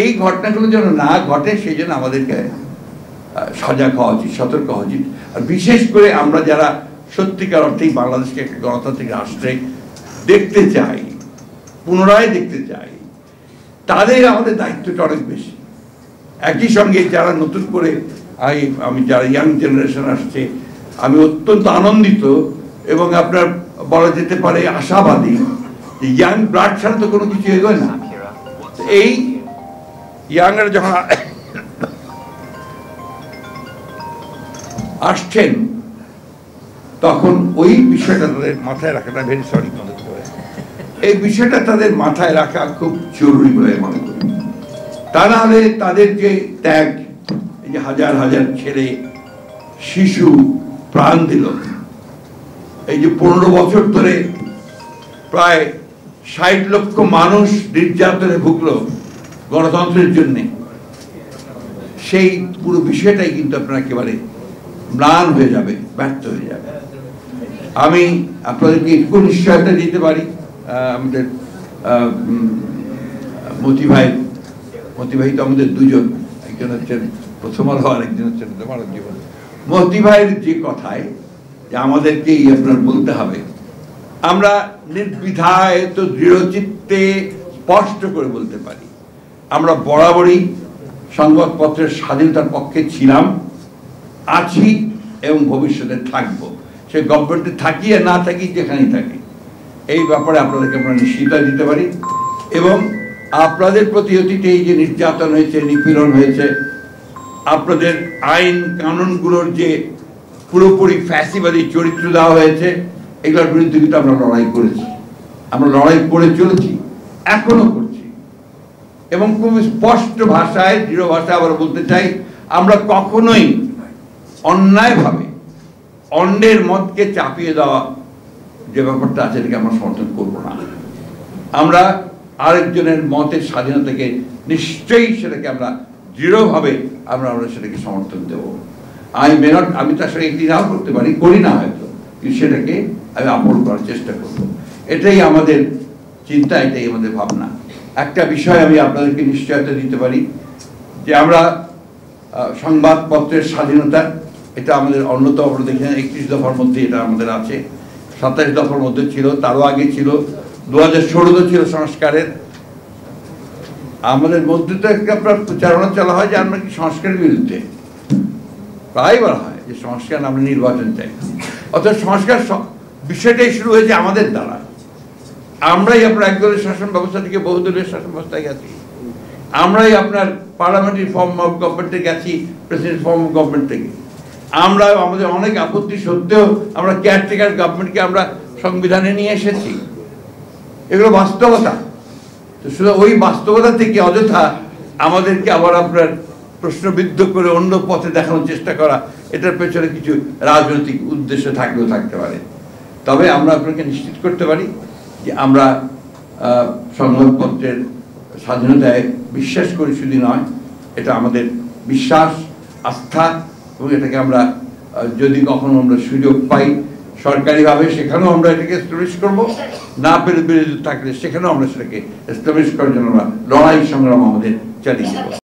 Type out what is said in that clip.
এই ঘটনাগুলো যেন না ঘটে সেই জন্য আমাদেরকে সজাগ হওয়া উচিত, সতর্ক হওয়া উচিত। আর বিশেষ করে আমরা যারা সত্যিকার অর্থেই বাংলাদেশকে একটা গণতান্ত্রিক রাষ্ট্রে দেখতে চাই, পুনরায় দেখতে চাই, তাদের আমাদের দায়িত্বটা অনেক বেশি। একই সঙ্গে যারা নতুন করে আমি যারা ইয়াং জেনারেশন আসছে, আমি অত্যন্ত আনন্দিত এবং আপনার বলা যেতে পারে আশাবাদী যে ইয়াং ব্লাড ছাড়া তো কোনো কিছু এগোয় না। এই ইয়াংরা যখন আসছেন তখন ওই বিষয়টা তাদের মাথায় রাখাটা ভেরি সরি মনে করে, এই বিষয়টা তাদের মাথায় রাখা খুব জরুরি বলে মনে করি। তা না হলে তাদের যে ত্যাগ, এই যে হাজার হাজার ছেলে শিশু প্রাণ দিল, এই যে 15 বছর ধরে প্রায় 60 লক্ষ মানুষ নির্যাতনে ভুগলো গণতন্ত্রের জন্য, সেই পুরো বিষয়টাই কিন্তু আপনার একেবারে ম্লান হয়ে যাবে, ব্যর্থ হয়ে যাবে। আমি আপনাদেরকে একটু নিশ্চয়তা দিতে পারি, আমাদের মতি ভাই তো আমাদের দুজন, একজন হচ্ছেন প্রথম আলো আর একজন হচ্ছেন মানব জীবন। মতি ভাইয়ের যে কথায় যে আমাদেরকেই আপনার বলতে হবে, আমরা নির্দ্বিধায় তো দৃঢ়চিত্তে স্পষ্ট করে বলতে পারি আমরা বরাবরই সংবাদপত্রের স্বাধীনতার পক্ষে ছিলাম, আছি এবং ভবিষ্যতে থাকবো। সে গভর্নমেন্টে থাকি আর না থাকি, যেখানেই থাকি, এই ব্যাপারে আপনাদেরকে আমরা নিশ্চয়তা দিতে পারি। এবং আপনাদের প্রতি অতীতে এই যে নির্যাতন হয়েছে, নিপীড়ন হয়েছে, আপনাদের আইন কানুনগুলোর যে পুরোপুরি ফ্যাসিবাদী চরিত্র দেওয়া হয়েছে, এগুলোর বিরুদ্ধে কিন্তু আমরা লড়াই করেছি, আমরা লড়াই করে চলেছি, এখনো করছি। এবং খুব স্পষ্ট ভাষায়, দৃঢ় ভাষায় আবার বলতে চাই, আমরা কখনোই অন্যায়ভাবে অন্যের মতকে চাপিয়ে দেওয়া যে ব্যাপারটা আছে, এটাকে আমরা সমর্থন করবো না। আমরা আরেকজনের মতের স্বাধীনতাকে নিশ্চয়ই সেটাকে আমরা দৃঢ়ভাবে আমরা সেটাকে সমর্থন দেব। আমি তার সঙ্গে একটি নাও করতে পারি, করি না হয়তো, কিন্তু সেটাকে আমি আপন করার চেষ্টা করব। এটাই আমাদের চিন্তা, এটাই আমাদের ভাবনা। একটা বিষয় আমি আপনাদেরকে নিশ্চয়তা দিতে পারি যে আমরা সংবাদপত্রের স্বাধীনতা, এটা আমাদের অন্যতম, আমরা দেখি 31 দফার মধ্যে এটা আমাদের আছে, 27 দফার মধ্যে ছিল, তারও আগে ছিল, 2016 ছিল সংস্কারের। আমাদের মধ্যে তো একটা প্রচারণা চালা হয় যে আমরা কি সংস্কারের বিরুদ্ধে, প্রায় বলা হয় যে সংস্কার, আমরা নির্বাচন চাই। অর্থাৎ সংস্কার বিষয়টাই শুরু হয়েছে আমাদের দ্বারা। আমরাই আপনার একদলের শাসন ব্যবস্থা থেকে বহুদলীয় শাসন ব্যবস্থায় গেছি, আমরাই আপনার পার্লামেন্টারি ফর্ম অফ গভর্নমেন্টে গেছি প্রেসিডেন্ট ফর্ম অফ গভর্নমেন্ট থেকে। আমরা আমাদের অনেক আপত্তি সত্ত্বেও আমরা কেয়ারটেকার গভর্নমেন্টকে আমরা সংবিধানে নিয়ে এসেছি। এগুলো বাস্তবতা। তো শুধু ওই বাস্তবতা থেকে অযথা আমাদেরকে আবার আপনার প্রশ্নবিদ্ধ করে অন্য পথে দেখানোর চেষ্টা করা, এটার পেছনে কিছু রাজনৈতিক উদ্দেশ্য থাকলেও থাকতে পারে। তবে আমরা আপনাকে নিশ্চিত করতে পারি যে আমরা সংবাদপত্রের স্বাধীনতায় বিশ্বাস করি, শুধু নয়, এটা আমাদের বিশ্বাস, আস্থা, এবং এটাকে আমরা যদি কখনো আমরা সুযোগ পাই সরকারিভাবে, সেখানেও আমরা এটাকে এস্টাবলিশ করবো, না পেরে বিরোধী থাকলে সেখানেও আমরা সেটাকে এস্টাবলিশ করার জন্য আমরা লড়াই সংগ্রাম আমাদের চালিয়ে দেবো।